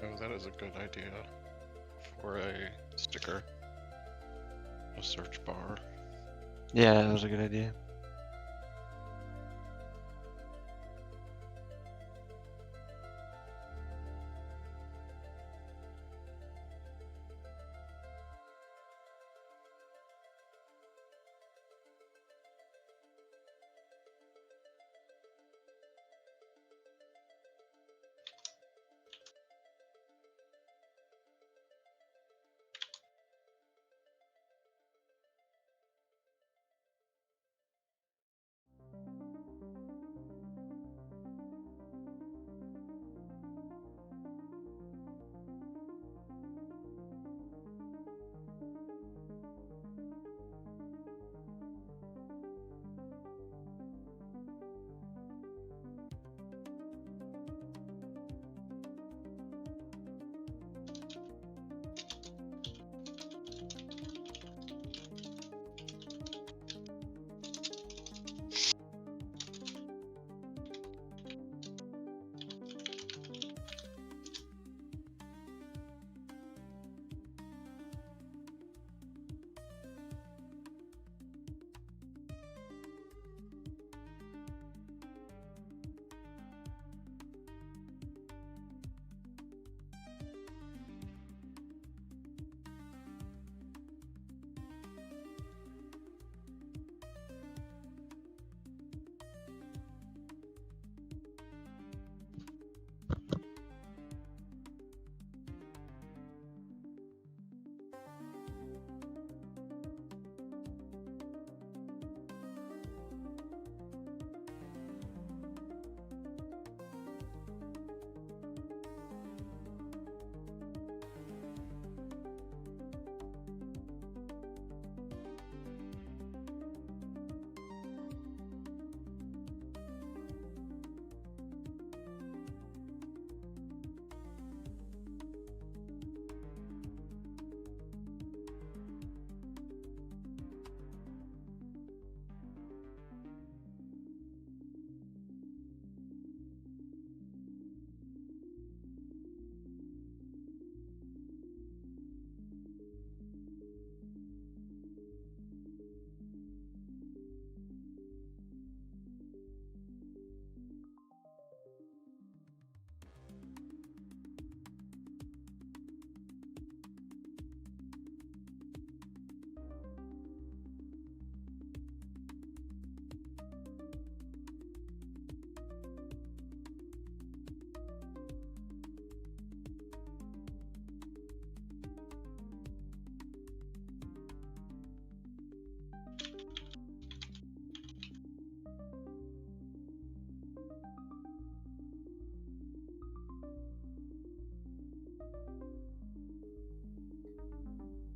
Oh, that is a good idea for a sticker. A search bar. Yeah, that was a good idea.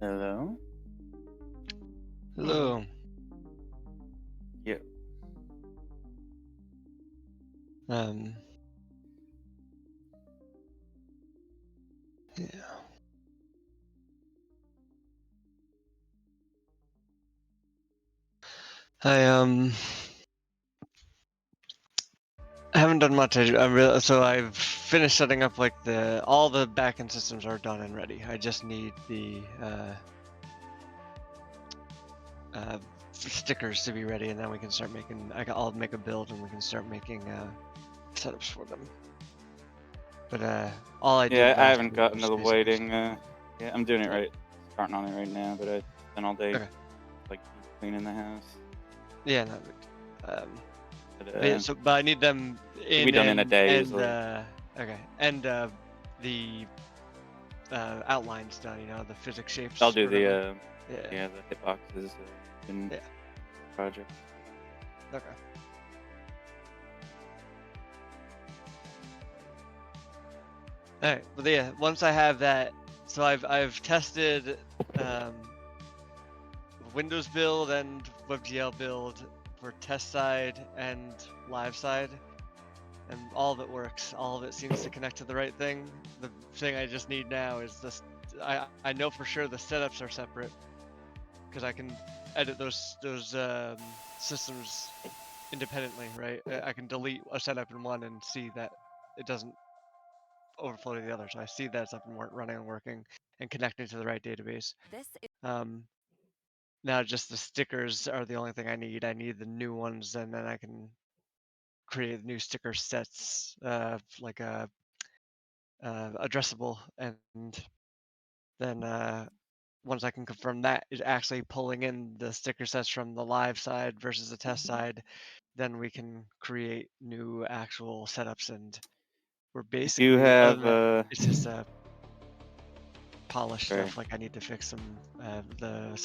Hello? Hello. Yeah. Yeah. I haven't done much. So I've finished setting up like all the backend systems are done and ready. I just need the stickers to be ready, and then we can start making. I'll make a build, and we can start making setups for them. But all I did. Yeah, I last haven't week gotten was to the basically waiting. Yeah, I'm doing it Yeah. right. Starting on it right now, but I've been all day Okay. like cleaning the house. Yeah, no. But, Yeah, but I need them it'll be done in a day usually. Okay, and the outlines done. You know, the physics shapes. I'll do whatever. the the hitboxes in project. Okay. All right. But yeah, once I have that, so I've tested Windows build and WebGL build for test side and live side, and all of it works. All of it seems to connect to the right thing. The thing I just need now is this. I know for sure the setups are separate because I can edit those systems independently, right? I can delete a setup in one and see that it doesn't overflow to the other. So I see that it's up and running and working and connecting to the right database. Now just the stickers are the only thing I need. I need the new ones, and then I can create new sticker sets, like a addressable, and then once I can confirm that is actually pulling in the sticker sets from the live side versus the test side, then we can create new actual setups, and we're If you basically, other have than that, it's just polish sorry. stuff. Like I need to fix some of the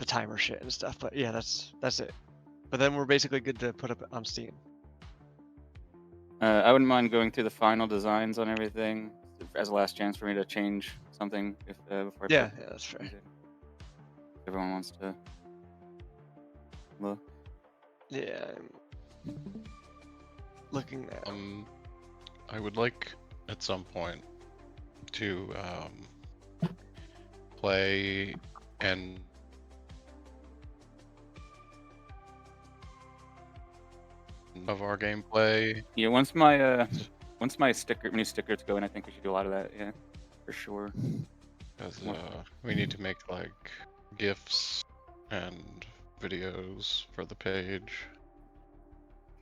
timer shit and stuff. But yeah, that's it. But then we're basically good to put up on Steam. I wouldn't mind going through the final designs on everything as a last chance for me to change something before I Yeah, put yeah, that's fair. things in. Everyone wants to look. Yeah, I'm looking at. I would like at some point to play and of our gameplay. Yeah, once my new stickers go in, I think we should do a lot of that. Yeah, for sure. Because we need to make like GIFs and videos for the page.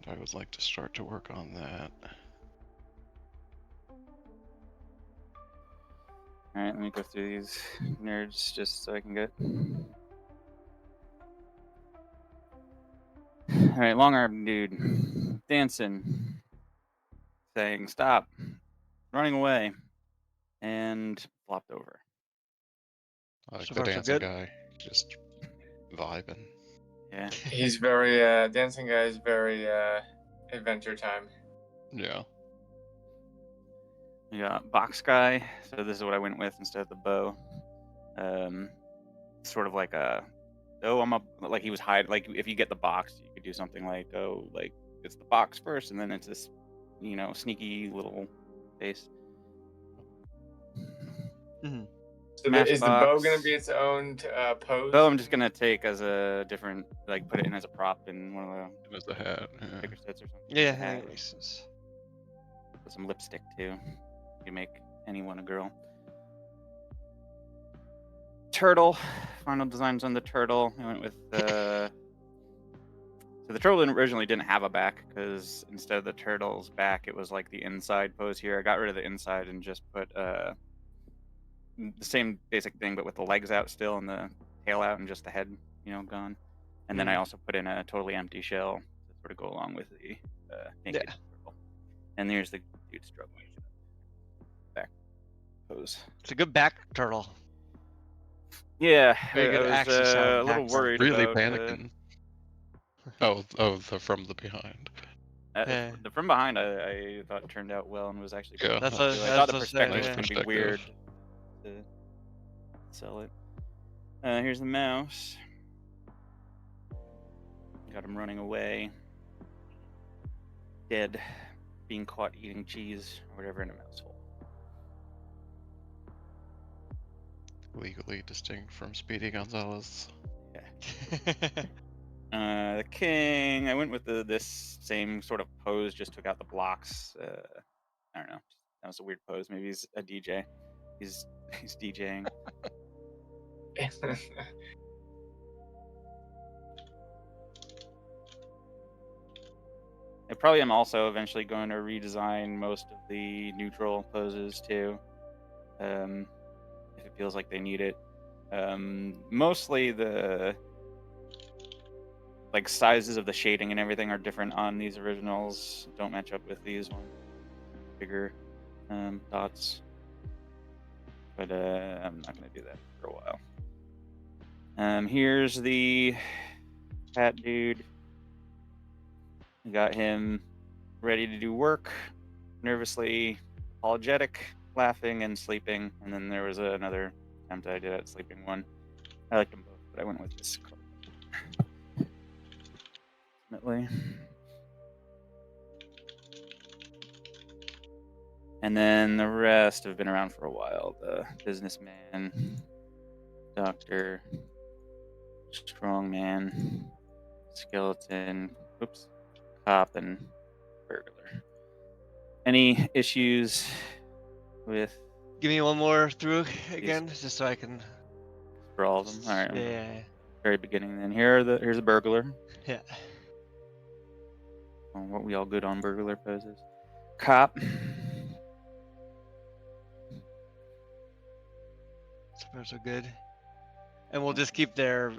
I would like to start to work on that. All right, let me go through these nerds just so I can get. All right, long arm dude, dancing, saying stop, running away, and flopped over. I like So the far, so dancing good. guy, just vibing. Yeah. He's very dancing guy is very adventure time. Yeah. We got box guy. So this is what I went with instead of the bow. Sort of like like he was hiding. Like if you get the box, you could do something like like it's the box first, and then it's this, sneaky little face. Mm-hmm. So is the bow going to be its own pose? Bow I'm just gonna take as a different, like put it in as a prop in one of the As the hat. Yeah. sticker sets or something. Yeah, I think it makes sense. Put some lipstick too. You can make anyone a girl. Turtle. Final designs on the turtle. I went with so the turtle originally didn't have a back, because instead of the turtle's back, it was like the inside pose here. I got rid of the inside and just put the same basic thing, but with the legs out still and the tail out and just the head, gone. And then I also put in a totally empty shell to sort of go along with the naked turtle. And there's the dude struggling back pose. It's a good back turtle. Yeah, Very good I was action shot a little backside. worried Really about panicking. The from the behind. the from behind. I thought turned out well and was actually. Yeah, That's I thought the perspective was nice going to be perspective. weird to sell it. Here's the mouse. Got him running away, dead, being caught eating cheese or whatever in a mouse hole. Legally distinct from Speedy Gonzalez. Yeah. The king. I went with this same sort of pose. Just took out the blocks. I don't know. That was a weird pose. Maybe he's a DJ. He's DJing. I probably am also eventually going to redesign most of the neutral poses too, if it feels like they need it. Mostly the sizes of the shading and everything are different on these originals. Don't match up with these ones. Bigger dots. But I'm not going to do that for a while. Here's the fat dude. We got him ready to do work, nervously apologetic, laughing, and sleeping. And then there was another attempt I did at sleeping one. I liked them both, but I went with this color. Ultimately. And then the rest have been around for a while. The businessman, doctor, strongman, skeleton, cop, and burglar. Any issues with Give me one more through again, just so I can. for all of them? All right. Yeah. Very beginning then. Here's a burglar. Yeah. Oh, what we all good on burglar poses? Cop. So far so good. And we'll just keep their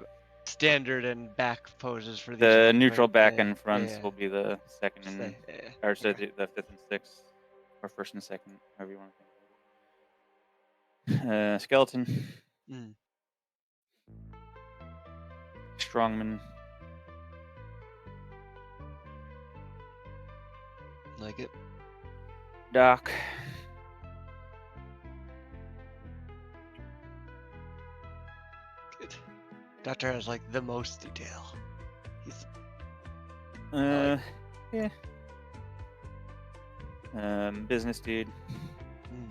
standard and back poses for these. The ones, neutral right? back Yeah, and fronts yeah. will be the second and Stay, yeah. or so Okay. the fifth and sixth, or first and second, however you want to think. Skeleton, Mm. strongman, Like it. doc, Good. Doctor has like the most detail. He's yeah, business dude, mm.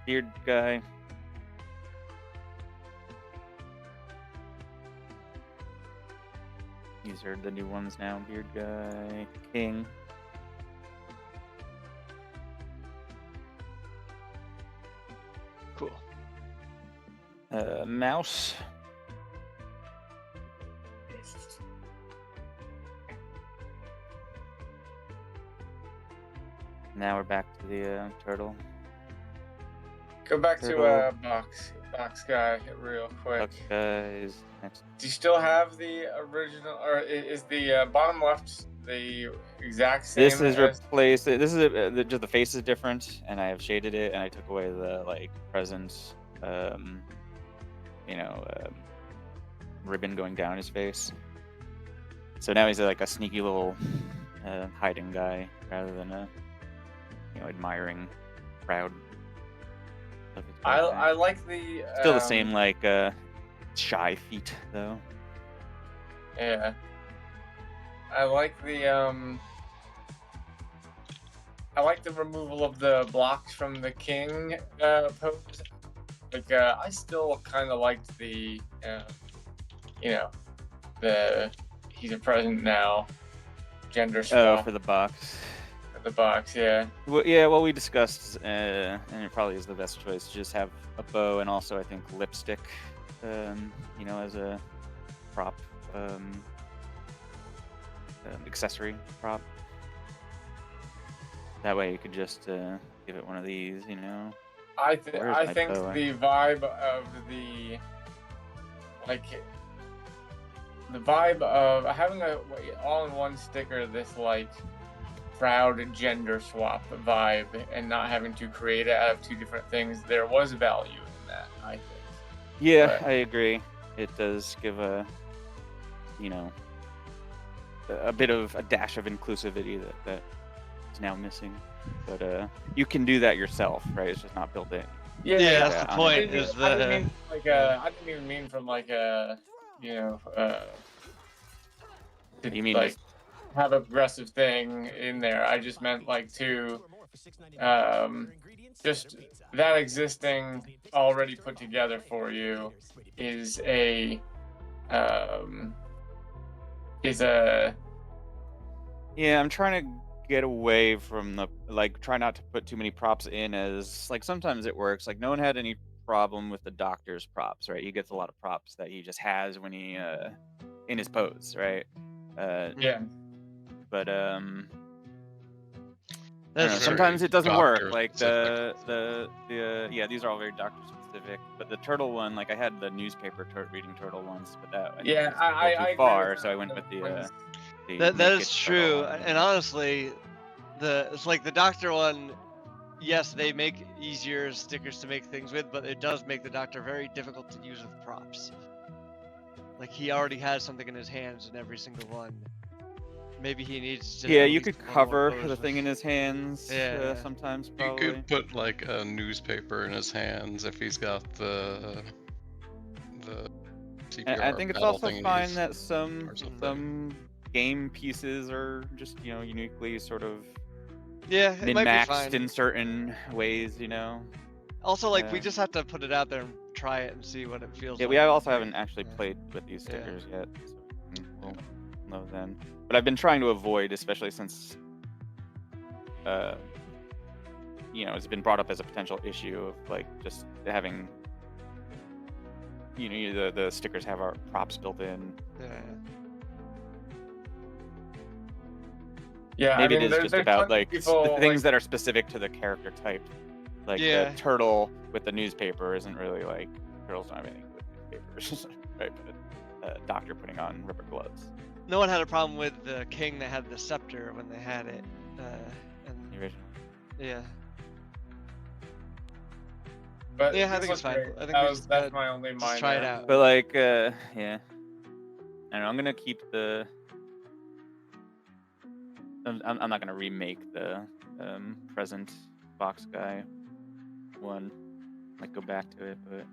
beard guy, these are the new ones now. Beard guy, king, Cool. mouse, now we're back to the turtle. Go back to Turtle. box guy real quick. Buck guy is next. Do you still have the original, or is the bottom left the exact same? This is as- replaced. This is just the face is different, and I have shaded it, and I took away the like present, ribbon going down his face. So now he's like a sneaky little hiding guy rather than a admiring crowd. of his I backpack. I like the Still the same like shy feet though. Yeah. I like the removal of the blocks from the king pose. Like I still kind of liked the the he's a president now gender Oh, swap for the box. the box, yeah. Well, yeah, well, we discussed, and it probably is the best choice to just have a bow and also I think lipstick, as a prop, accessory prop. That way you could just give it one of these, I Where's my think bow? the vibe of the having a all-in-one sticker, this like proud gender swap vibe, and not having to create it out of two different things, there was value in that, I think. Yeah, But- I agree. It does give a bit of a dash of inclusivity that is now missing. But you can do that yourself, right? It's just not built in. Yeah, that's the on point. it. Is I didn't the mean I didn't even mean from like to, You mean like just- have aggressive thing in there. I just meant like to just that existing already put together for you is a Yeah, I'm trying to get away from the try not to put too many props in, as like sometimes it works. Like no one had any problem with the doctor's props, right? He gets a lot of props that he just has when he in his pose, right? yeah. But I don't know, that's true. sometimes it doesn't work. Doctor Like specific. yeah, these are all very doctor specific. But the turtle one, like I had the newspaper reading turtle once, but that I think Yeah, was a little I too agree far, with so I that. went with the That naked is turtle true. one. And honestly, it's like the doctor one. Yes, they make easier stickers to make things with, but it does make the doctor very difficult to use with props. Like he already has something in his hands in every single one. Maybe he needs to. Yeah, at you least could one more cover pose the with- thing in his hands. Yeah. Sometimes You probably. could put like a newspaper in his hands if he's got the CPR And I think it's battle also thingies fine that some or something. game pieces are just uniquely sort of Yeah, it might be min-maxed fine. in certain ways. Also, like we Yeah. just have to put it out there and try it and see what it feels Yeah, like. we also Like, haven't actually yeah. played with these Yeah. stickers yet. So we'll those in. But I've been trying to avoid, especially since, it's been brought up as a potential issue of like just having, the stickers have our props built in. Yeah. Yeah, Maybe I mean, it is just there's about tons of like people, the things like, that are specific to the character type. Like Yeah. the turtle with the newspaper isn't really like turtles don't have anything with newspapers, right? But doctor putting on rubber gloves. No one had a problem with the king that had the scepter when they had it. The And original. yeah. but Yeah, I this think it's looks fine. great. I think we just That's gotta my only minor. try it out. But like, yeah, I don't know. I'm gonna keep the. I'm not gonna remake the present box guy one. Like go back to it, but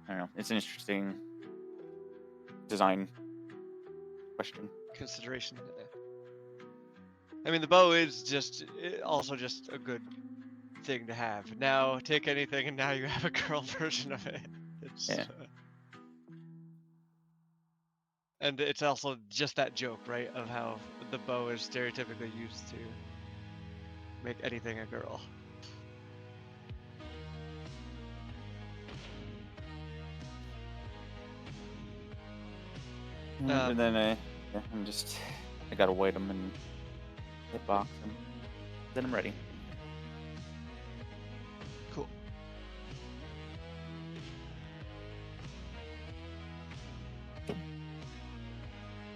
I don't know. It's an interesting design question. Consideration. Yeah. I mean, the bow is also just a good thing to have. Now take anything and now you have a girl version of it. It's, Yeah. and it's also just that joke, right, of how the bow is stereotypically used to make anything a girl. And then I gotta weight them and hit box, and then I'm ready. Cool.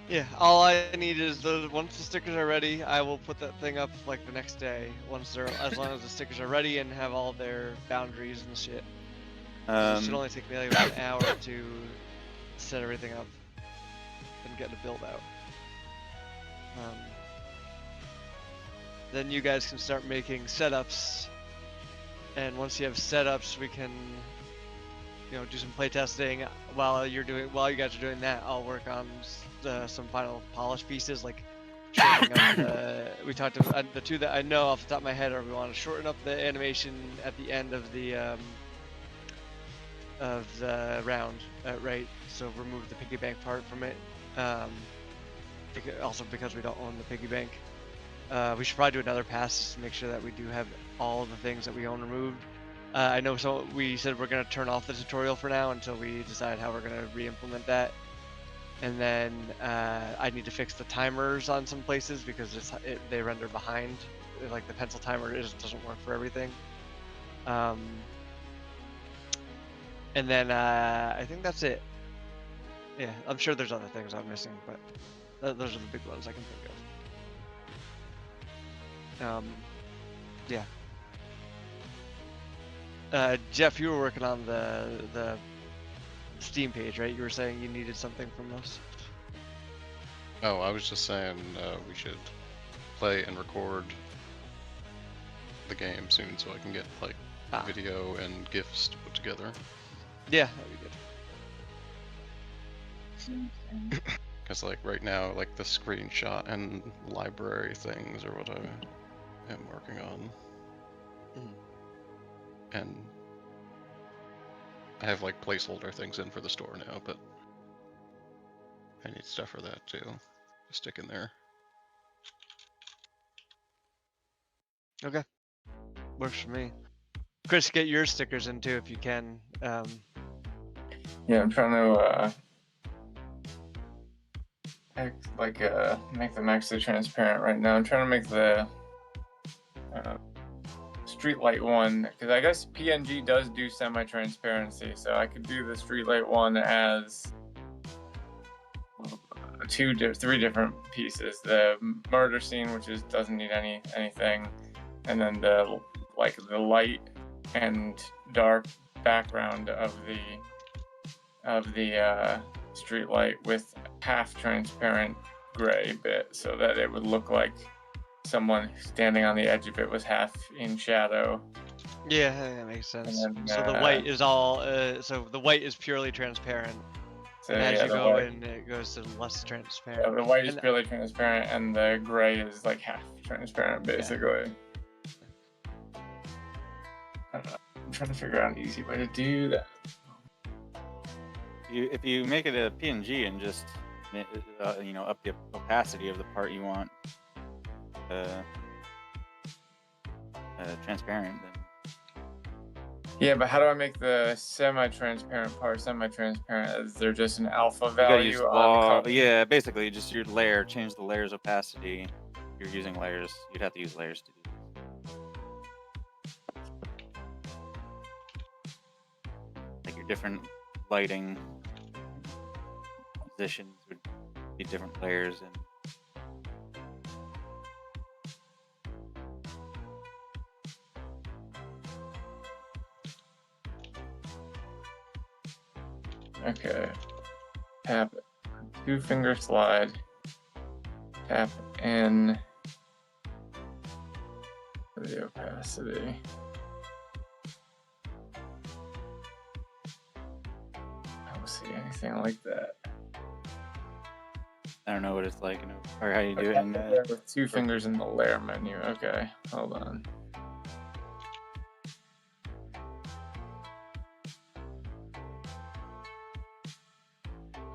Yeah, all I need is once the stickers are ready, I will put that thing up like the next day. As long as the stickers are ready and have all their boundaries and shit. It should only take me like about an hour to set everything up and get a build out. Then you guys can start making setups, and once you have setups, we can, do some playtesting. While you guys are doing that, I'll work on some final polish pieces, like shortening up. We talked about the two that I know off the top of my head are we want to shorten up the animation at the end of the round, right? So remove the piggy bank part from it. Also because we don't own the piggy bank. We should probably do another pass just to make sure that we do have all the things that we own removed. I know we said we're going to turn off the tutorial for now until we decide how we're going to re-implement that. And then I need to fix the timers on some places because they render behind. Like the pencil timer doesn't work for everything. And then I think that's it. Yeah, I'm sure there's other things I'm missing, but those are the big ones I can think of. Yeah. Jeff, you were working on the Steam page, right? You were saying you needed something from us. Oh, I was just saying we should play and record the game soon, so I can get like video and GIFs to put together. Yeah, that'd be good. Because like right now, like the screenshot and library things are what I am working on. And I have like placeholder things in for the store now, but I need stuff for that too to stick in there. Okay, works for me. Chris, get your stickers in too if you can. Yeah, I'm trying to make them actually transparent right now. I'm trying to make the streetlight one, because I guess PNG does do semi-transparency, so I could do the streetlight one as three different pieces: the murder scene, which doesn't need anything, and then the light and dark background of the streetlight with half transparent gray bit, so that it would look like someone standing on the edge of it was half in shadow. Yeah, I think that makes sense. Then, so the white is so the white is purely transparent. So and as yeah, you go in, it goes to less transparent. Yeah, the white is purely transparent, and the gray is like half transparent, basically. Yeah. I'm trying to figure out an easy way to do that. If you make it a PNG and just up the opacity of the part you want transparent, then Yeah, but how do I make the semi-transparent part semi-transparent? Is there just an alpha you gotta use value on log. color? Yeah, basically just your layer. Change the layer's opacity. If you're using layers, you'd have to use layers to do this. Like your different lighting positions would be different layers, and Okay. Tap 2-finger slide. Tap in for the opacity. I don't see anything like that. I don't know what it's like, or how you do it. Okay, In, layer with 2 fingers in the layer menu. Okay, hold on.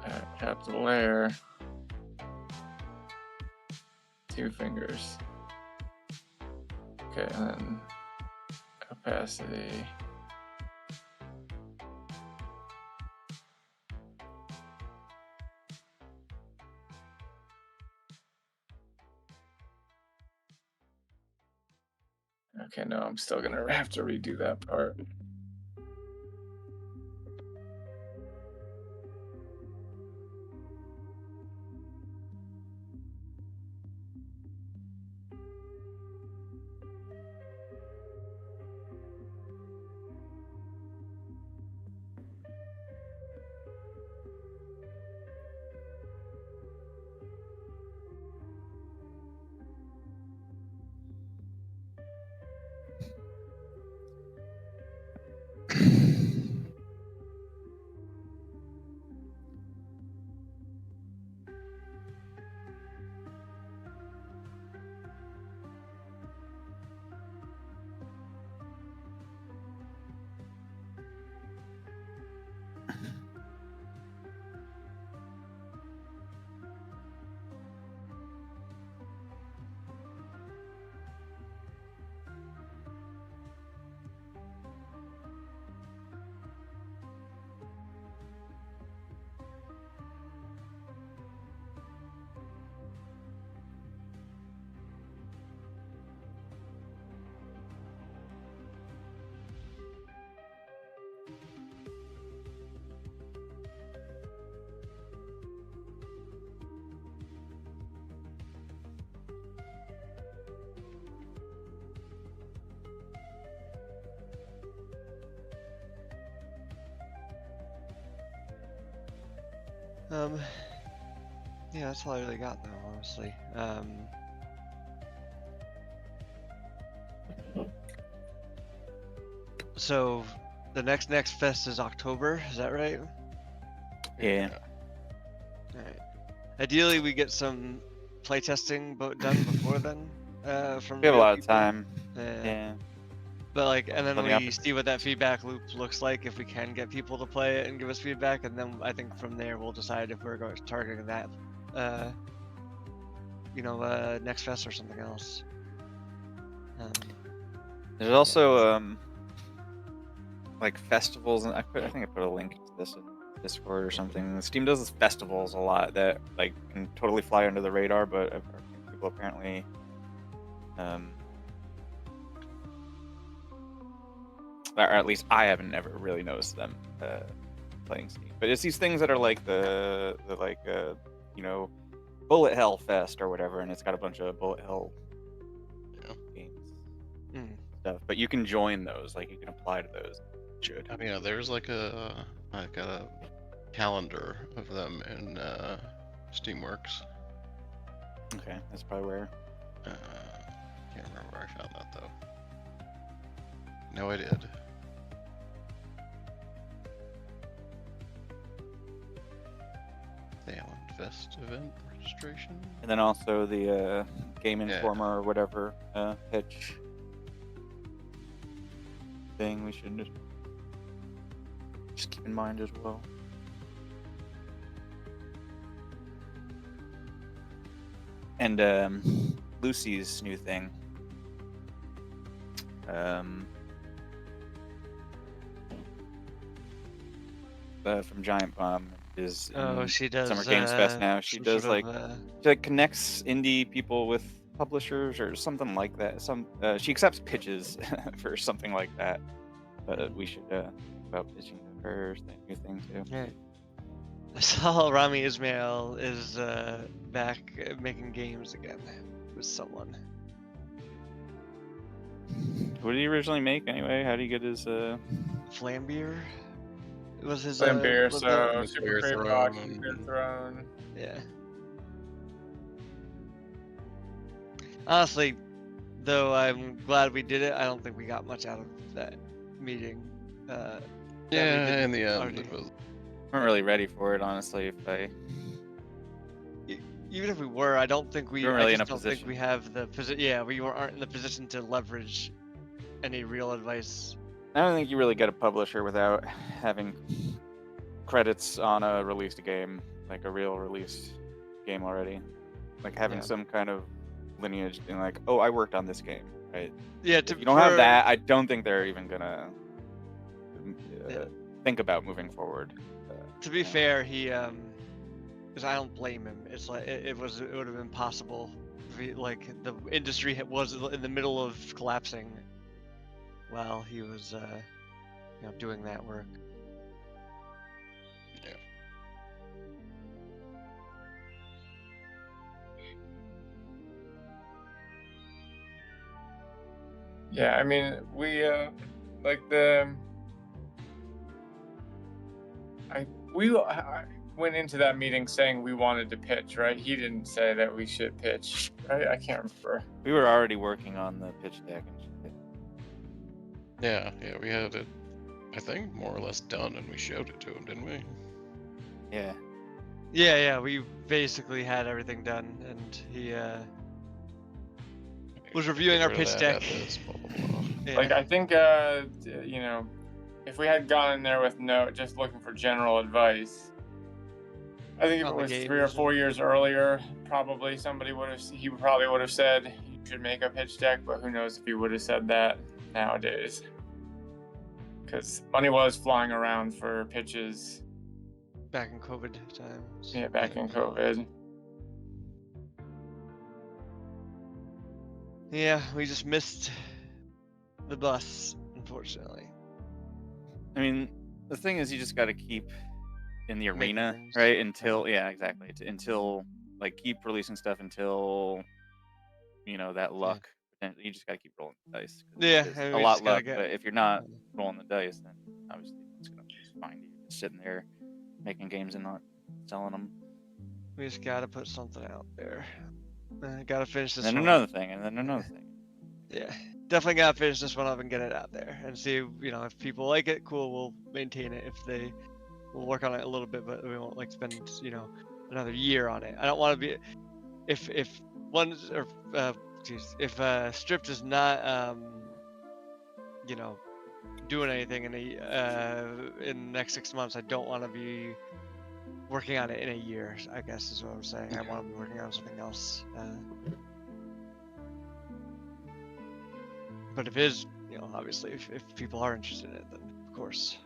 Alright, tap the layer. 2 fingers. Okay, and then opacity. Okay, no, I'm still gonna have to redo that part. Yeah, that's all I really got though, honestly. So the next fest is October, is that right? yeah. Alright. Ideally we get some playtesting done before then, from We have a real lot of people. time. Yeah. Yeah. But like, and then Plenty of we see what that feedback loop looks like if we can get people to play it and give us feedback, and then I think from there we'll decide if we're going targeting that, next fest or something else. There's also like festivals, and I think I put a link to this in Discord or something. Steam does festivals a lot that like can totally fly under the radar, but people apparently or at least I haven't ever really noticed them playing Steam. But it's these things that are like the Bullet Hell Fest or whatever, and it's got a bunch of Bullet Hell games stuff. But you can join those, like you can apply to those. Should. I mean, there's like a calendar of them in Steamworks. Okay, that's probably where. Can't remember where I found that though. No, I did. The Allen Fest event registration. And then also the Game Informer or whatever pitch thing we should just keep in mind as well. And Lucy's new thing. From Giant Bomb is Oh, in she does. Summer Games Fest now. She some does sort like of, she like connects indie people with publishers or something like that. She accepts pitches for something like that. But we should about pitching to her that new thing too. yeah. I saw Rami Ismail is back making games again with someone. What did he originally make anyway? How did he get his Flambeer. It was his Flambeer, was so Nuclear Super Crate Throne Box, Nuclear and- Throne. yeah. Honestly, though, I'm glad we did it. I don't think we got much out of that meeting. That we Yeah, didn't in the end, already- it was. weren't really ready for it, honestly. Even if we were, I don't think we. We weren't I really in just a don't think position. we have the position. Yeah, we aren't in the position to leverage any real advice. I don't think you really get a publisher without having credits on a released game, like a real released game already. Like having Yeah. some kind of lineage, being like, oh, I worked on this game, right? Yeah, If you don't have that, I don't think they're even gonna Yeah. think about moving forward. To be fair, he because I don't blame him. It's like it would have been possible. Like the industry was in the middle of collapsing while he was doing that work. Yeah. Yeah, I mean, we like the I went into that meeting saying we wanted to pitch, right? He didn't say that we should pitch, right? I can't remember. We were already working on the pitch deck and shit. Yeah, we had it, I think, more or less done, and we showed it to him, didn't we? Yeah. Yeah, we basically had everything done, and he was reviewing our Get rid pitch of that, deck. add this, blah, blah, blah. Yeah. Like I think if we had gone in there with just looking for general advice, I think if On it the was game 3 or engine. 4 years earlier, probably he probably would have said you should make a pitch deck, but who knows if he would have said that nowadays. Because money was flying around for pitches. Back in COVID times. Yeah, back in COVID. Yeah, we just missed the bus, unfortunately. I mean, the thing is, you just got to keep in the Making arena, things. right? Until, yeah, exactly. Until, like, keep releasing stuff until, that luck. You just got to keep rolling the dice. 'cause Yeah, it's and a we lot just gotta luck, get. but if you're not rolling the dice, then obviously it's going to just find you just sitting there making games and not selling them. We just gotta put something out there. Gotta finish this And then one. another thing, and then another thing. Yeah, definitely gotta finish this one up and get it out there, and see if people like it. Cool, we'll maintain it. We'll work on it a little bit, but we won't spend another year on it. I don't want to be if one or if Stripped is not doing anything in the next 6 months. I don't want to be working on it in a year, I guess is what I'm saying. I want to be working on something else. But if it is, obviously, if people are interested in it, then of course.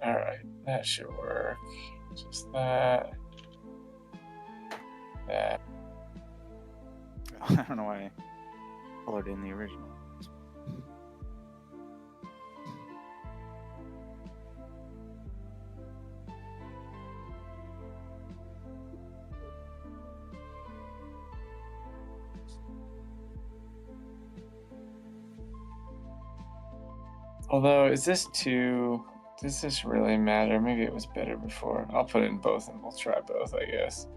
All right, that should work. Just that. That. I don't know why I colored in the original. Although, is this too? Does this really matter? Maybe it was better before. I'll put in both and we'll try both, I guess.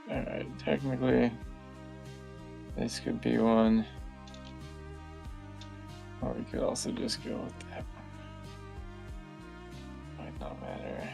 Alright, technically, this could be one. Or we could also just go with that one. Might not matter.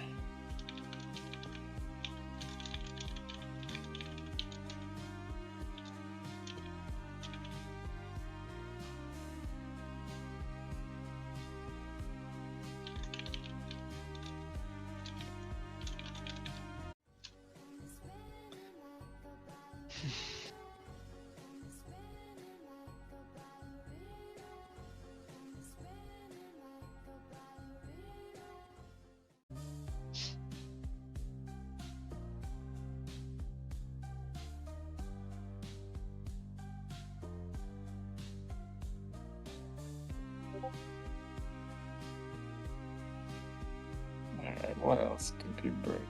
Alright, what else could be broken?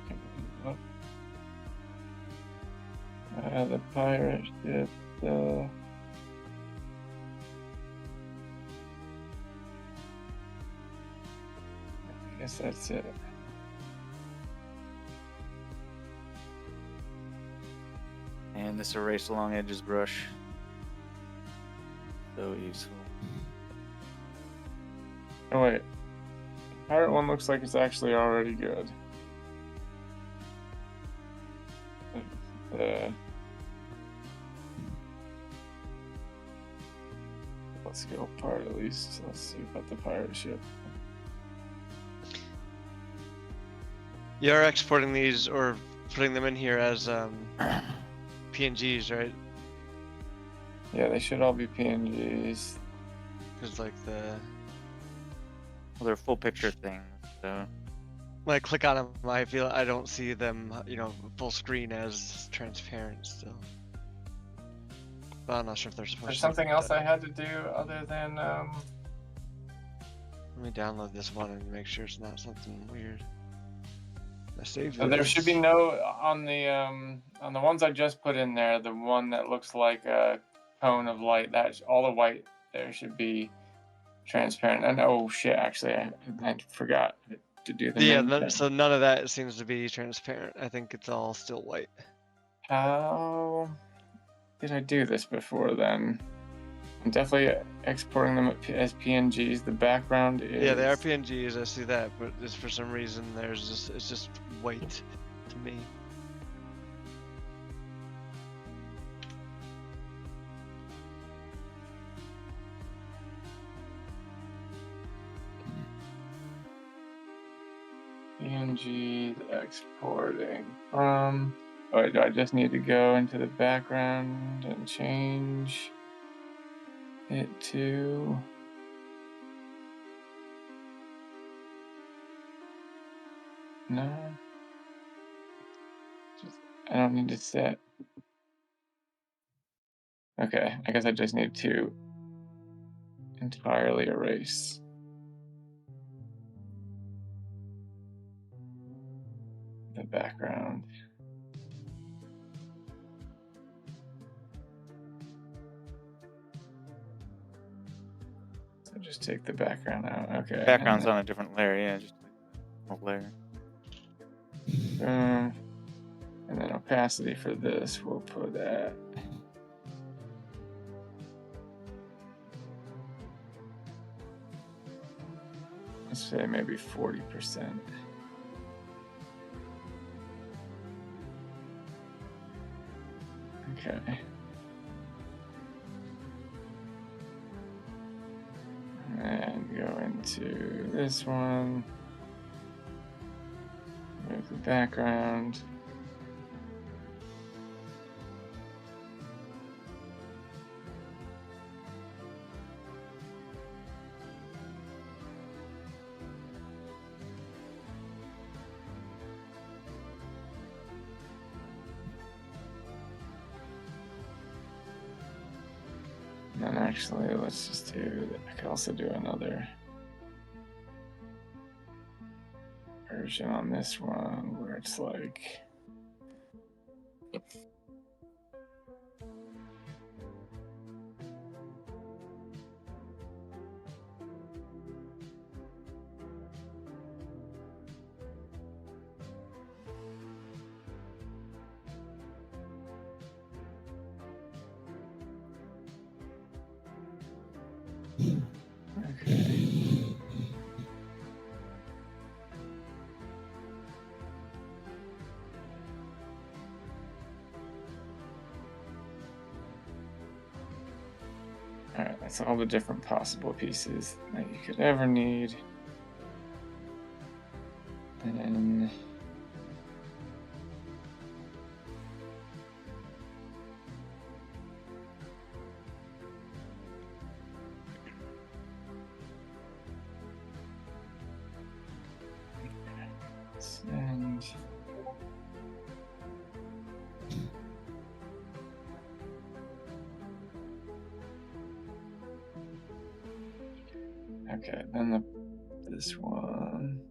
The pirate ship, I guess that's it. And this erase along edges brush. So useful. Oh wait, pirate one looks like it's actually already good. Let's go part at least. Let's see about the pirate ship. You're exporting these or putting them in here as PNGs, right? Yeah, they should all be PNGs. Because like Well, they're full picture things, so when I click on them, I don't see them, full screen as transparent still. But I'm not sure if they're supposed There's to. something else I had to do other than Let me download this one and make sure it's not something weird. I saved there this. should be no on the ones I just put in there. The one that looks like a cone of light. That's all the white there should be transparent. And oh shit, actually, I forgot to do the Yeah, name. so none of that seems to be transparent. I think it's all still white. How did I do this before then? I'm definitely exporting them as PNGs. The background is... Yeah, they are PNGs, I see that, but just for some reason it's just white to me. PNG exporting from... Oh, wait, do I just need to go into the background and change it to... No. I don't need to set... Okay, I guess I just need to entirely erase the background. So just take the background out. Okay. background's on a different layer. Yeah, just a layer. And then opacity for this, we'll put at... let's say maybe 40%. Okay. And go into this one. background. And then actually, let's just do, I could also do another version on this one where it's like, okay. Alright, that's all the different possible pieces that you could ever need. And then and okay, then this one.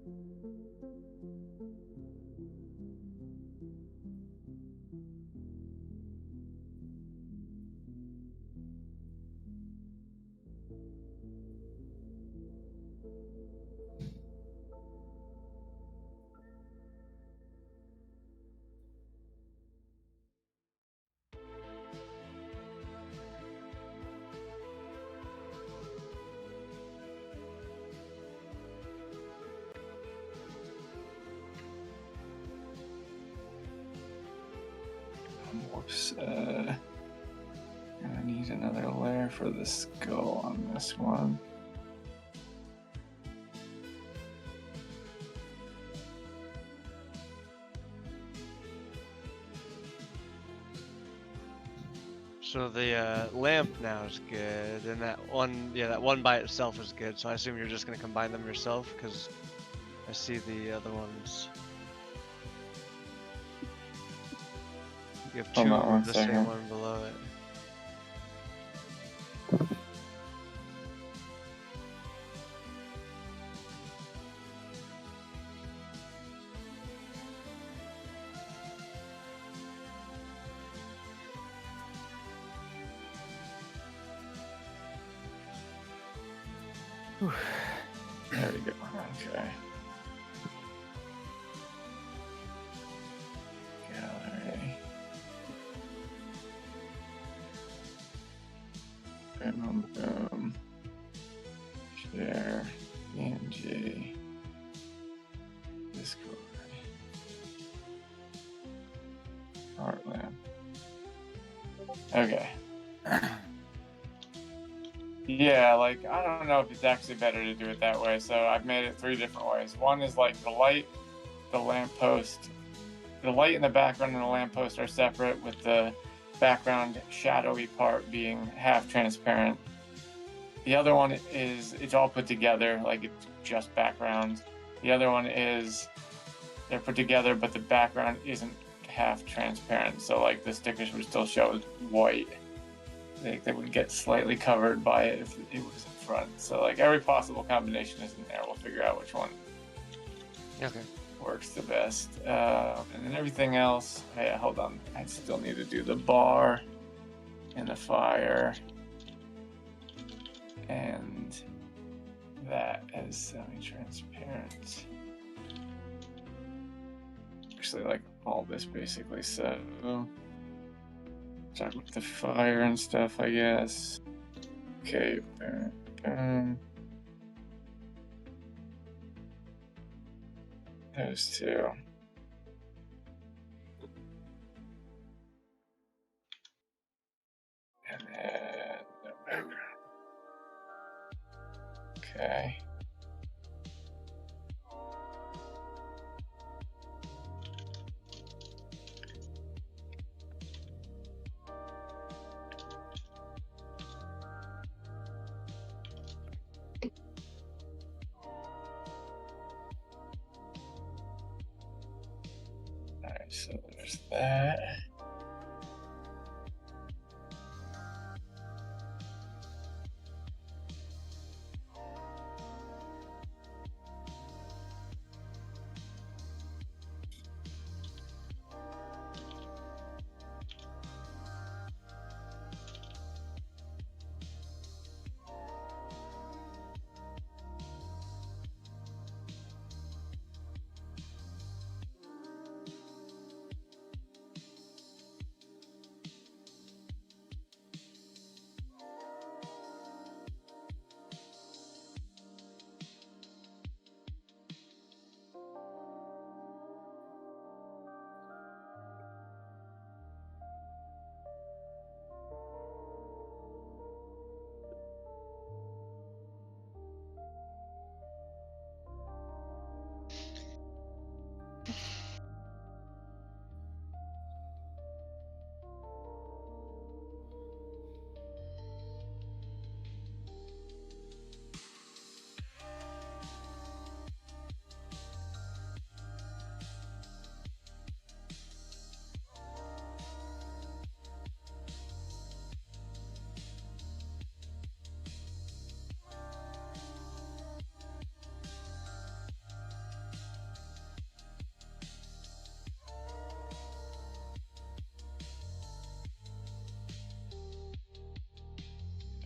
Whoops. I need another layer for the skull on this one. So the lamp now is good, and that one by itself is good. So I assume you're just gonna combine them yourself, because I see the other ones. You have Hold two on one of the same second. one below it. There we go. Okay. Gallery. Boom, boom. Share. PNG. Discord. Art lamp. Okay. Yeah, like, I don't know if it's actually better to do it that way, so I've made it 3 different ways. One is like the light, the lamppost. The light in the background and the lamppost are separate, with the background shadowy part being half transparent. The other one is, it's all put together, like it's just background. The other one is, they're put together, but the background isn't half transparent, so like the stickers would still show white. They would get slightly covered by it if it was in front. So like every possible combination is in there. We'll figure out which one Okay. works the best. And then everything else, oh yeah, hold on. I still need to do the bar and the fire and that as semi-transparent. Actually, like all this basically. So start with the fire and stuff, I guess. Okay, boom, boom. Those two. And then the background. Okay. There's that.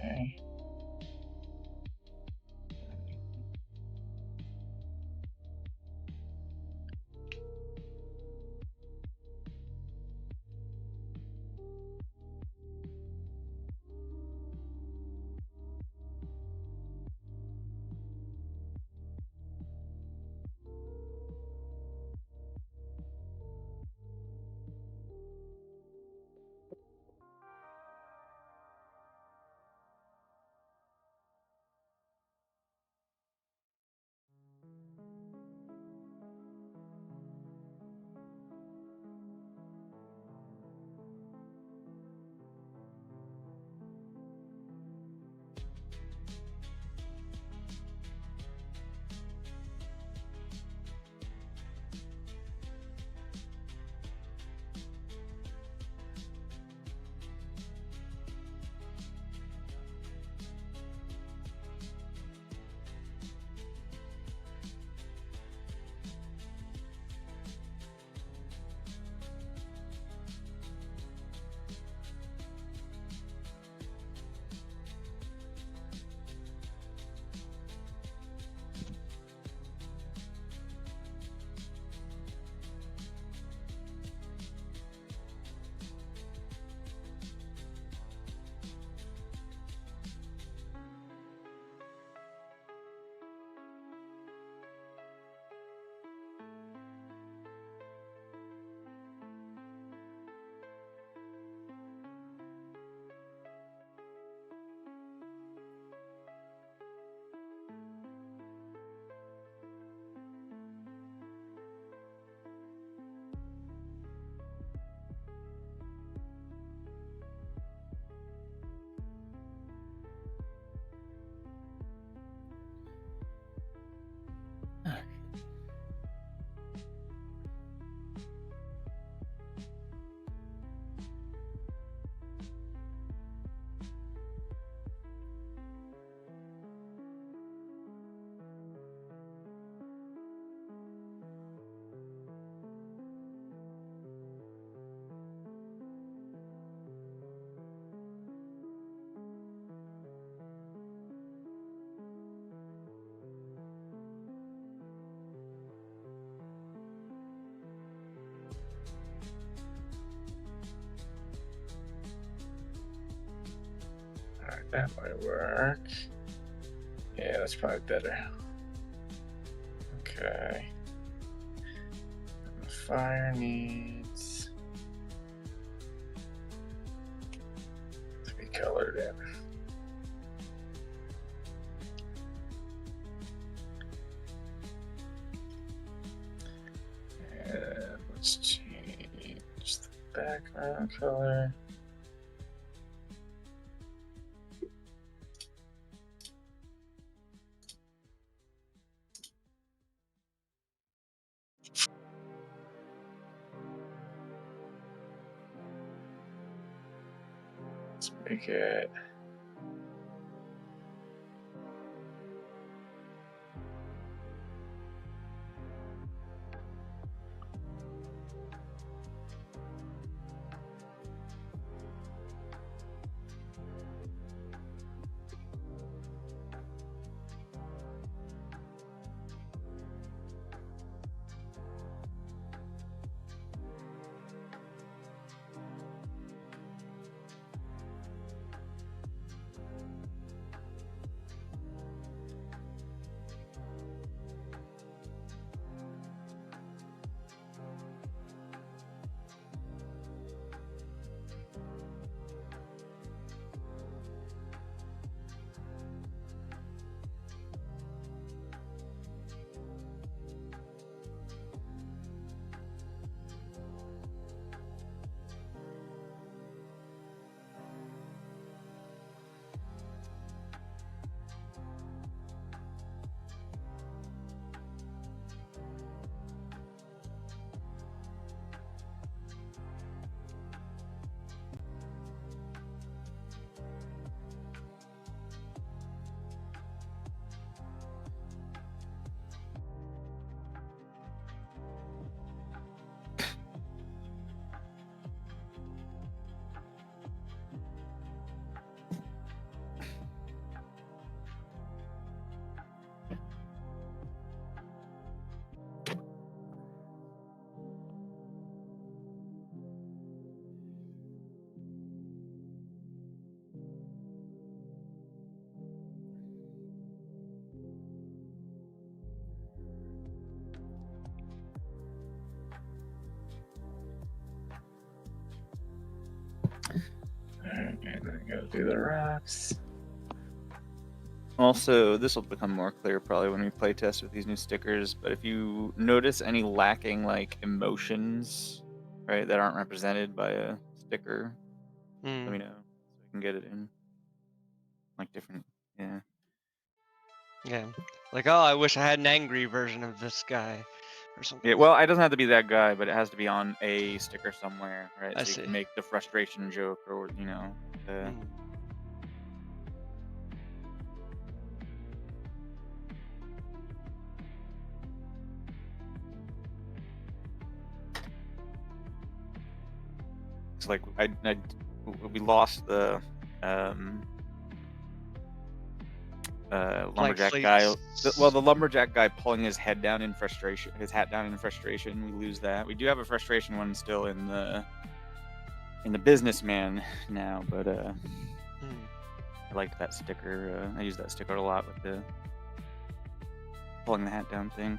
Okay. Alright, that might work. Yeah, that's probably better. Okay. The fire needs to be colored in. And let's change the background color. Duplicate. Okay, then go through the rocks. Also, this will become more clear probably when we play test with these new stickers, but if you notice any lacking like emotions, right, that aren't represented by a sticker, let me know so I can get it in. Like different, yeah. Yeah. Like, oh, I wish I had an angry version of this guy or something. Yeah, well, it doesn't have to be that guy, but it has to be on a sticker somewhere, right? I So you see. can make the frustration joke or, you know, Mm. it's like we lost the Blank lumberjack guy. Well, slates. the lumberjack guy pulling his head down in frustration, his hat down in frustration. We lose that. We do have a frustration one still in the businessman now, but I liked that sticker. I used that sticker a lot with the pulling the hat down thing.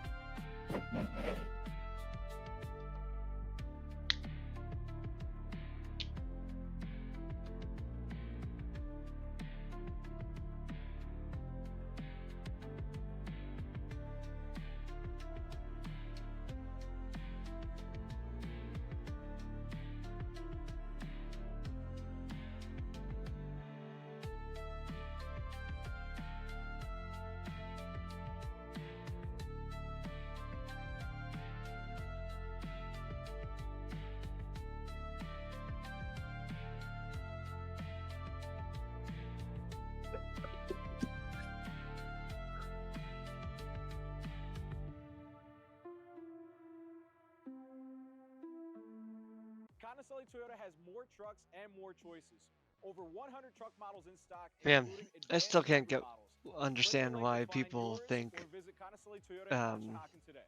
Conicelli Toyota has more trucks and more choices. Over 100 truck models in stock. Yeah, including I still can't advanced get models. understand Click the link why to find people yours think or visit Conicelli Toyota in Conshohocken today.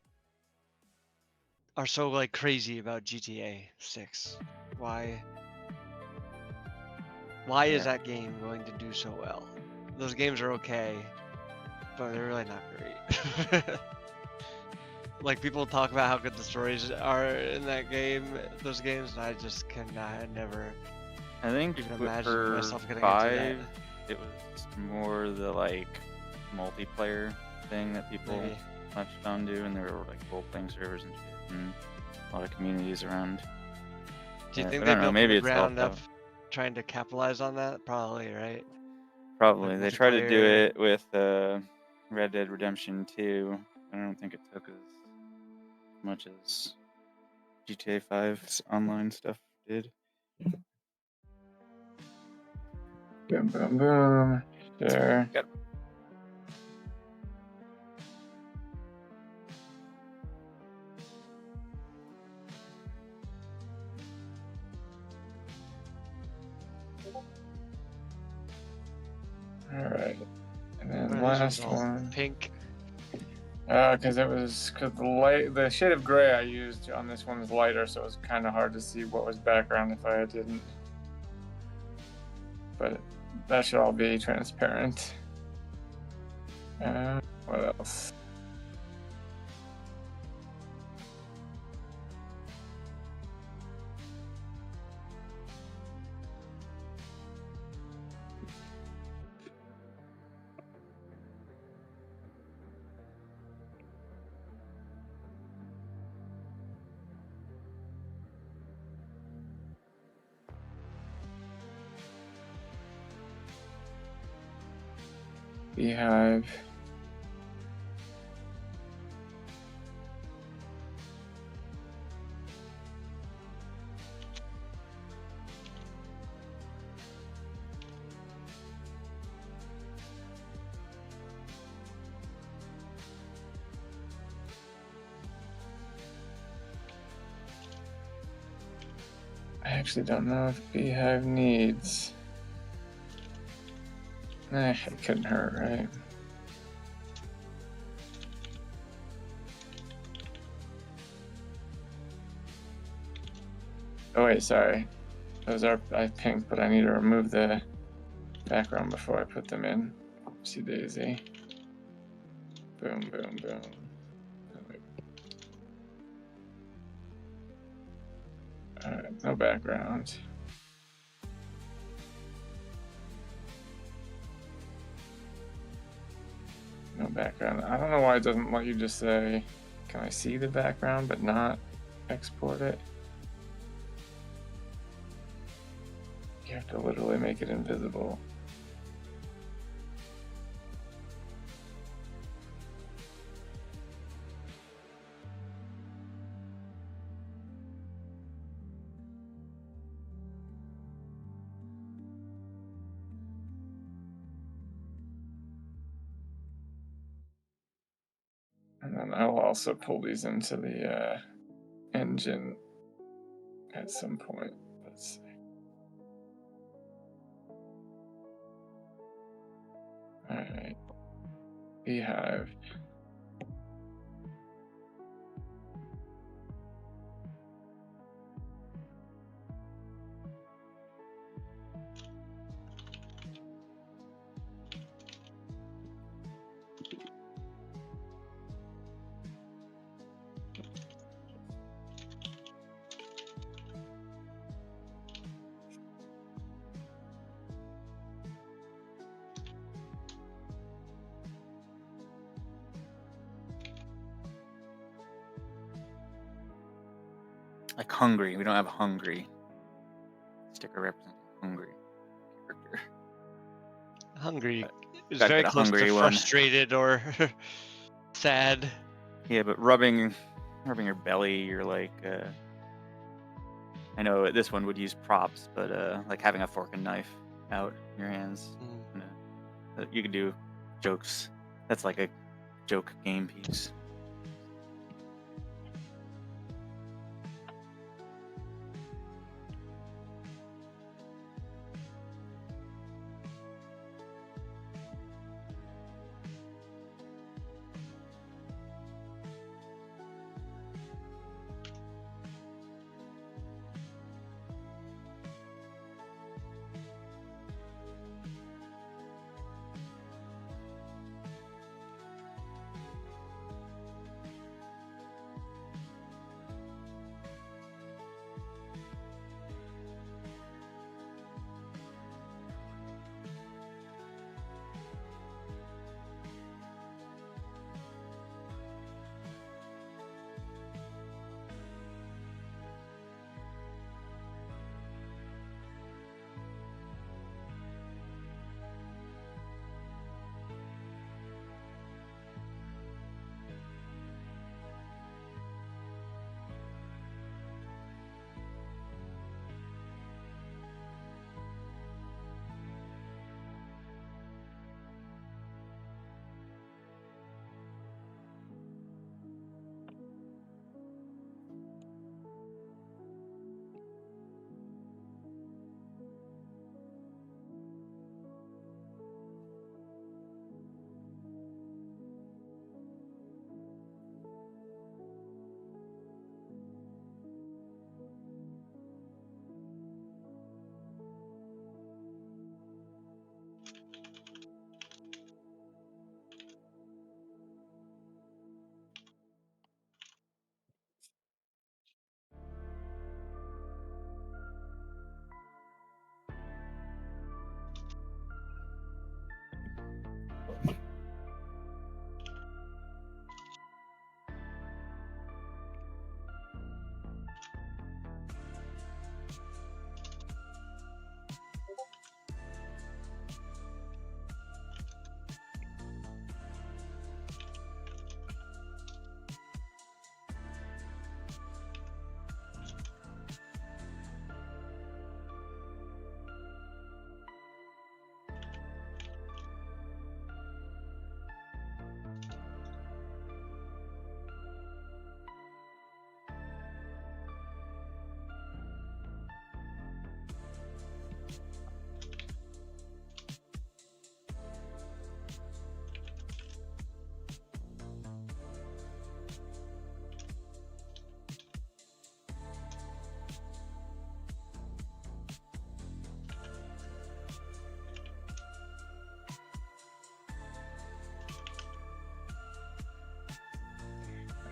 are so like crazy about GTA 6. Why is Yeah. that game going to do so well? Those games are okay, but they're really not great. Like people talk about how good the stories are in that game, those games, and I just cannot, never I think even imagine for myself getting into that. 5, it was more the like multiplayer thing that people Maybe. latched onto, and there were like role-playing servers and shit, and a lot of communities around. Do you Yeah, think but they I don't know. built from Maybe the it's all ground up trying to capitalize on that? Probably, right? probably Like they tried to do multiplayer. it with Red Dead Redemption 2. I don't think it took as much as GTA 5's online stuff did. Boom, boom, boom. Sure. Got All right. And then Why are these ones last all one. pink? Because the shade of gray I used on this one was lighter, so it was kind of hard to see what was background if I didn't. But that should all be transparent. What else? Beehive. I actually don't know if Beehive needs. It couldn't hurt, right? Oh wait, sorry. Those are pink, but I need to remove the background before I put them in. Oopsie daisy. Boom, boom, boom. Alright, no background. No background. I don't know why it doesn't let you just say, can I see the background but not export it? You have to literally make it invisible. And then I will also pull these into the engine at some point. Let's see. Alright. Beehive. like hungry. We don't have hungry. Sticker representing hungry character. Hungry is Gotta very get a close to hungry one. frustrated or sad. Yeah, but rubbing your belly, you're like. I know this one would use props, but like having a fork and knife out in your hands. You could do jokes. That's like a joke game piece.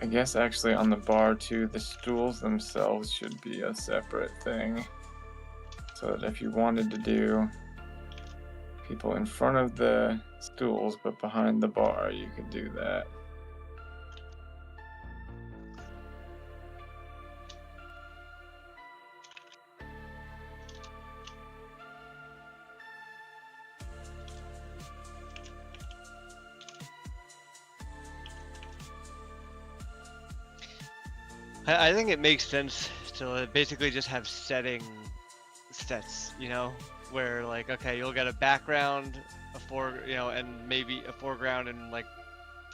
I guess actually on the bar too, the stools themselves should be a separate thing. So that if you wanted to do people in front of the stools but behind the bar, you could do that. I think it makes sense to basically just have setting sets, you know, where like, okay, you'll get a background, and maybe a foreground and like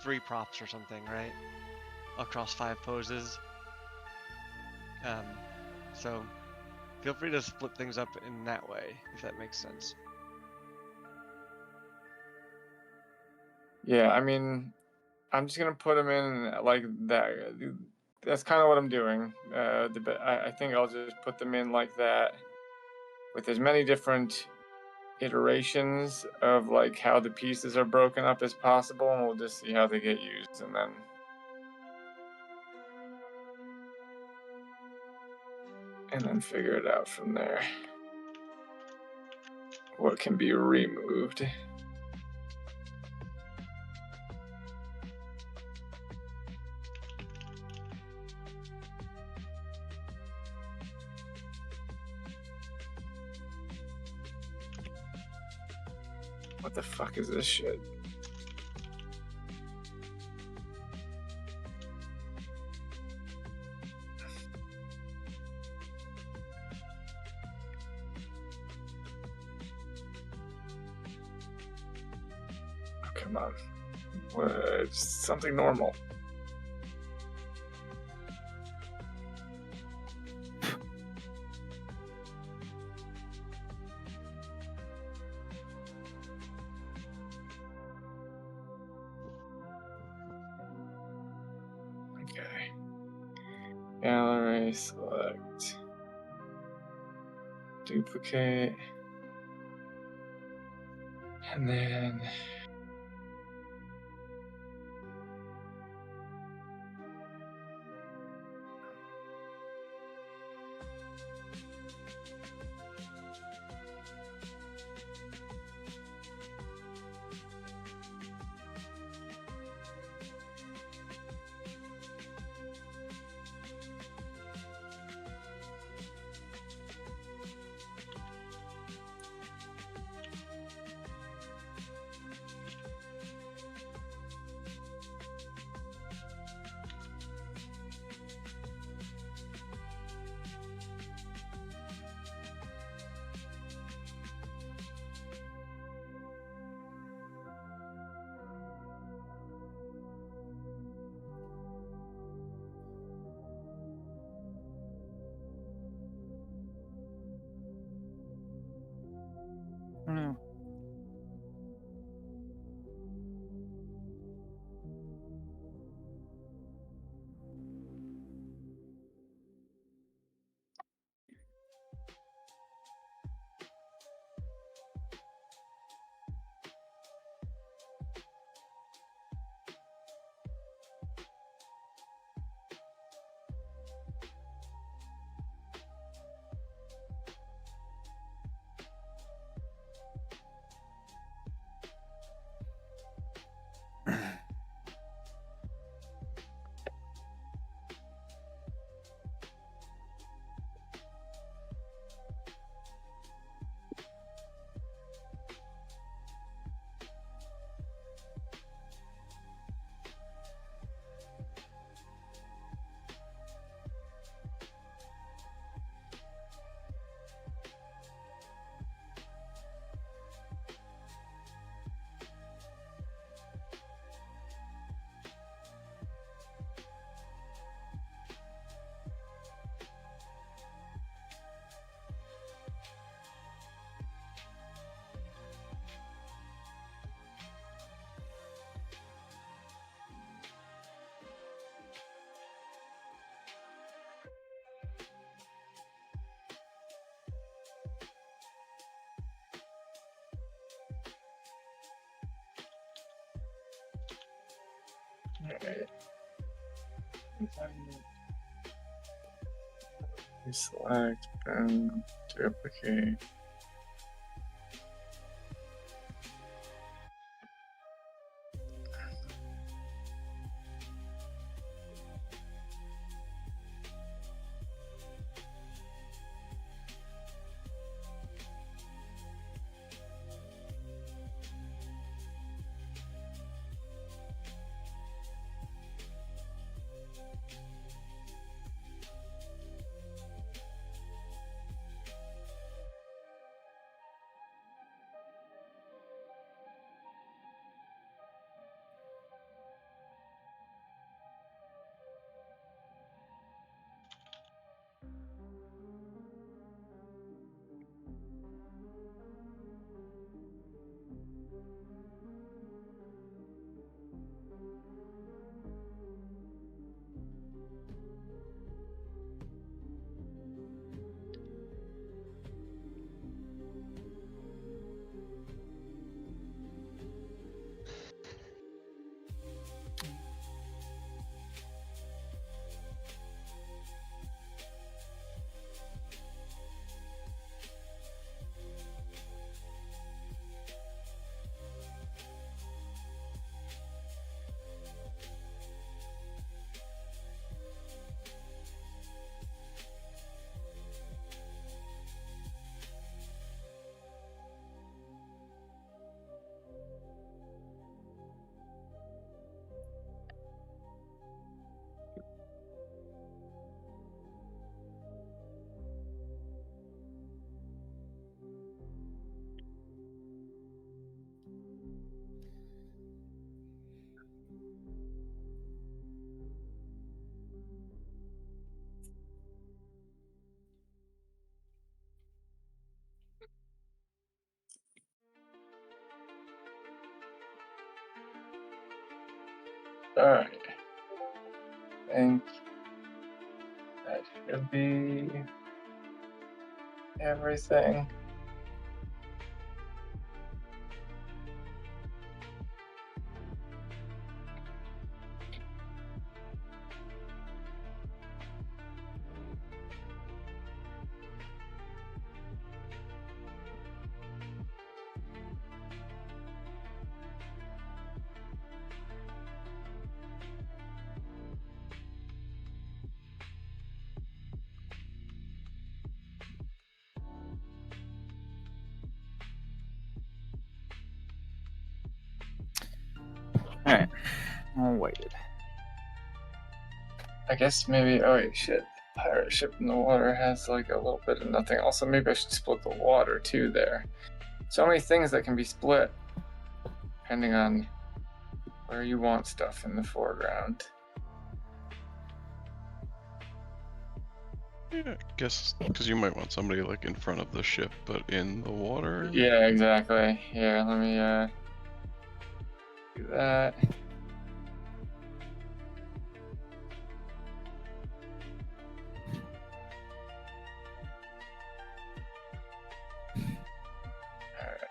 3 props or something, right? Across 5 poses. So feel free to split things up in that way, if that makes sense. Yeah, I mean, I'm just gonna put them in like that. That's kind of what I'm doing. I think I'll just put them in like that, with as many different iterations of like how the pieces are broken up as possible, and we'll just see how they get used, and then figure it out from there. What can be removed. What the fuck is this shit? Oh, come on. It's something normal. Okay. Gallery, select. Duplicate. And then Hmm. Alright. Select and duplicate. Alright. I think that should be everything. Alright, all weighted. I guess maybe. Oh wait, shit. Pirate ship in the water has like a little bit of nothing. Also, maybe I should split the water too. There. So many things that can be split, depending on where you want stuff in the foreground. Yeah, I guess because you might want somebody like in front of the ship, but in the water. Yeah, exactly. Here, let me do that. Alright.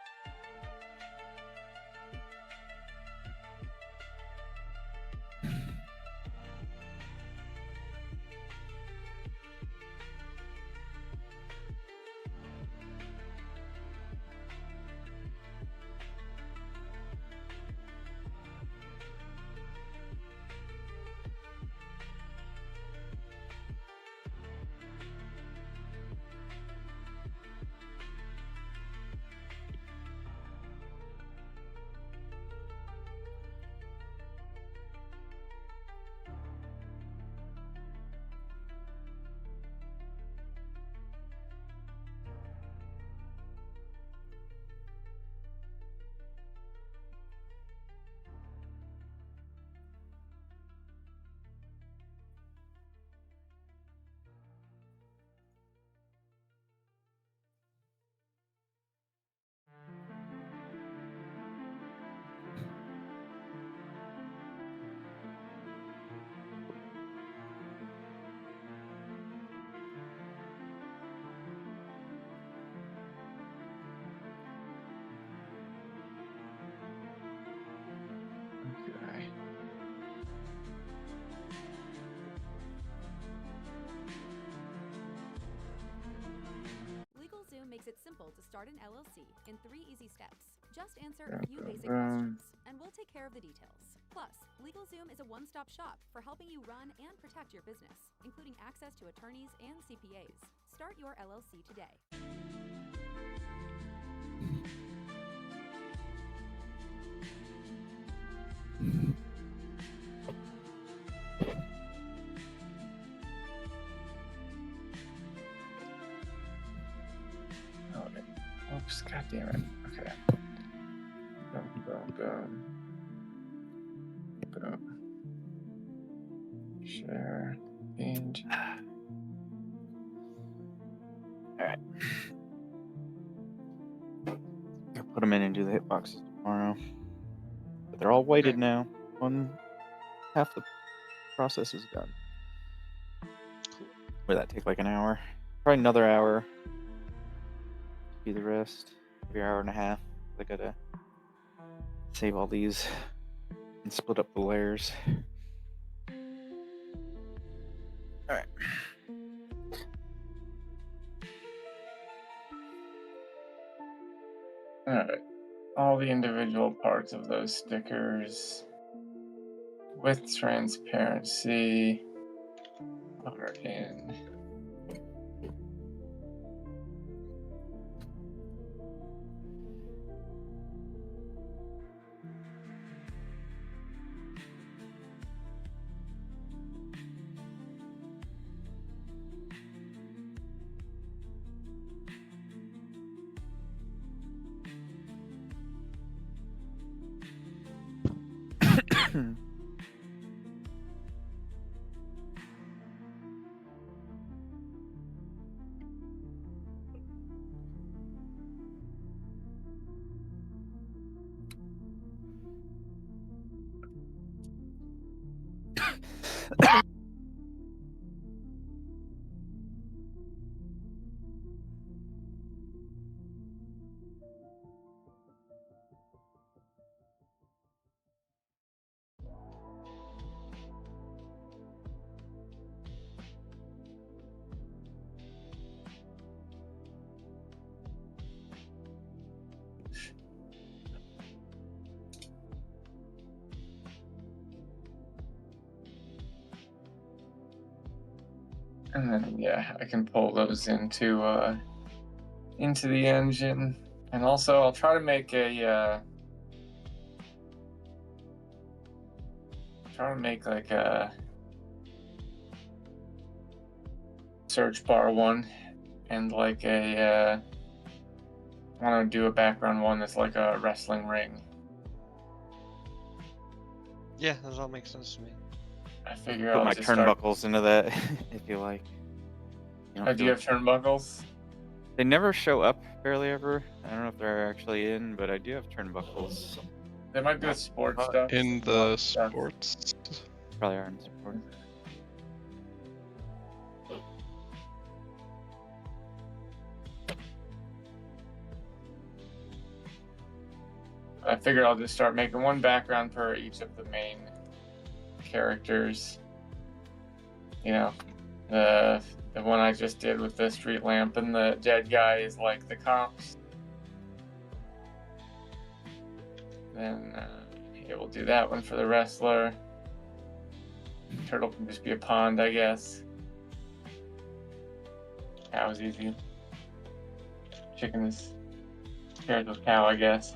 makes it simple to start an LLC in 3 easy steps. Just answer Boom, a few boom, basic boom. questions, and we'll take care of the details. Plus, LegalZoom is a one-stop shop for helping you run and protect your business, including access to attorneys and CPAs. Start your LLC today. Oh, oops, god damn it. Okay. Boom, boom, boom. Boom. Share. Page. Alright. I'll put them in and do the hitboxes tomorrow. But they're all weighted Okay. now. Half the process is done. Would that take like an hour? Probably another hour. Do the rest. Maybe an hour and a half. I gotta save all these and split up the layers. Alright. Alright. All the individual parts of those stickers with transparency are in. And then yeah, I can pull those into the engine. And also I'll try to make like a search bar one and like I want to do a background one that's like a wrestling ring. Yeah, that all makes sense to me. I figure Put I'll my just start. turnbuckles into that if you like. You don't Do you feel- have turnbuckles? They never show up barely ever. I don't know if they're actually in, but I do have turnbuckles. They might be with sports stuff. In a lot the of stuff. sports. Probably are in support. I figure I'll just start making one background per each of the main characters. You know, the one I just did with the street lamp and the dead guy is like the cops. Then yeah, we'll do that one for the wrestler. Turtle can just be a pond, I guess. That was easy. Chicken is paired with cow, I guess.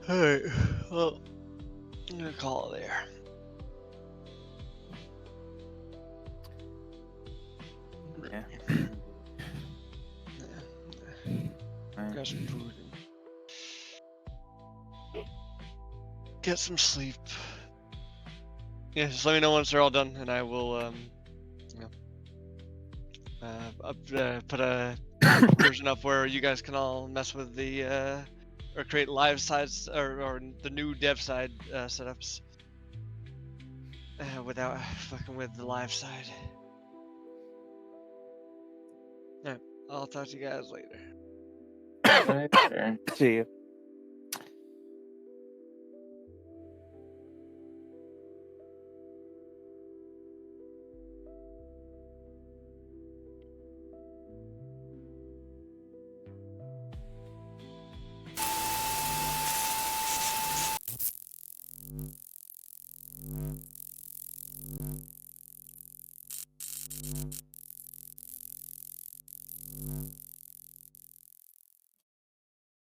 Alright, well, I'm gonna call it there. Yeah. Grab some food and get some sleep. Yeah, just let me know once they're all done, and I will, put a version up where you guys can all mess with the or create live sides or the new dev side setups without fucking with the live side. Alright, I'll talk to you guys later. Right there. See you.